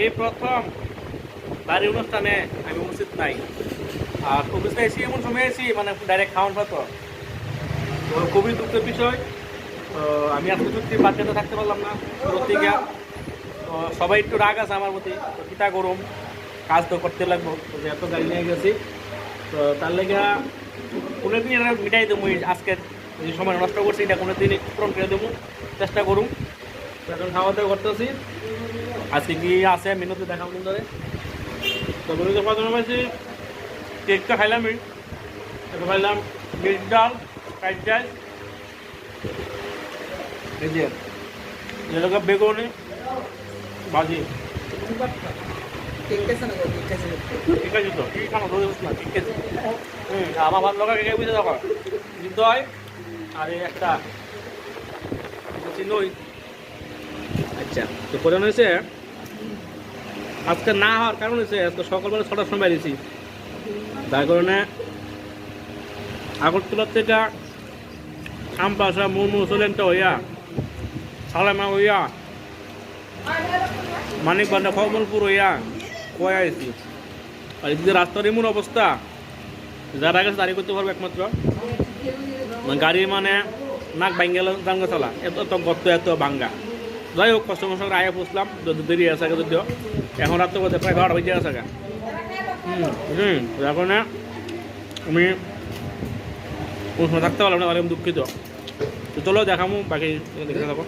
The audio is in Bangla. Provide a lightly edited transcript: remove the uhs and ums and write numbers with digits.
এই প্রথম বাড়ির অনুষ্ঠানে আমি উপস্থিত নাই। আর অফিসে এসে এমন সময় এসেছি মানে ডাইরেক্ট খাওয়ান পাতো, তো খুবই দুঃখের বিষয়। তো আমি আজকে সত্যি বাচ্চাতে থাকতে পারলাম না প্রতিজ্ঞা। তো সবাই একটু রাগ আছে আমার প্রতি, তো কিতা গরম কাজ তো করতে লাগবো, তো এত গাড়ি নিয়ে গেছি। তো তার লেগে কোনো দিন এটা মিটাই দেবো, আজকে যে সময় নষ্ট করছি এটা কোনো দিন পূরণ করে দেবো, চেষ্টা করুন। তো এখন খাওয়া দাওয়া করতেছি। আজকে কি আছে মেনুতে দেখাবো দিন ধরে। তো মেনুতে প্রথমে পাইছি কেকটা খাইলামই, এটা খাইলাম মিক্স ডাল, ফ্রাইড রাইস, এই যে যেটাকে বেগুনি ভাজি। ঠিক আছে তো কি খানো রোজ না, ঠিক আছে। আমার ভালো লাগা কে বুঝে দেখো কিন্তু হয়। আর এই একটা চিনই। আচ্ছা, তো প্রধান হয়েছে আজকে না হওয়ার কারণ হয়েছে আজকে সকালবেলা 6টার সময় বেরিয়েছি, তার কারণে আগরতলার থেকে আমপাশা মুমু সোলেনটা হইয়া সালামা হইয়া মানিকবান্ধা কমলপুর হইয়া কয়া আইছি। আর এদিকে রাস্তার এমন অবস্থা, যারা গেছে দাঁড়িয়ে করতে পারবে একমাত্র, গাড়ি মানে নাক ভাঙ্গেল জাঙ্গা চলা, এত গর্ত এত ভাঙ্গা। যাই হোক কষ্ট মষ্ট আয়া পৌঁছলাম, যদি দেরি আছে যদিও এখন রাত তো প্রায় 12টা বেজে আছে। যার কারণে আমি কোনো সময় থাকতে পারলাম না, দুঃখিত। তো চলো দেখাবো বাকি দেখতে থাকো।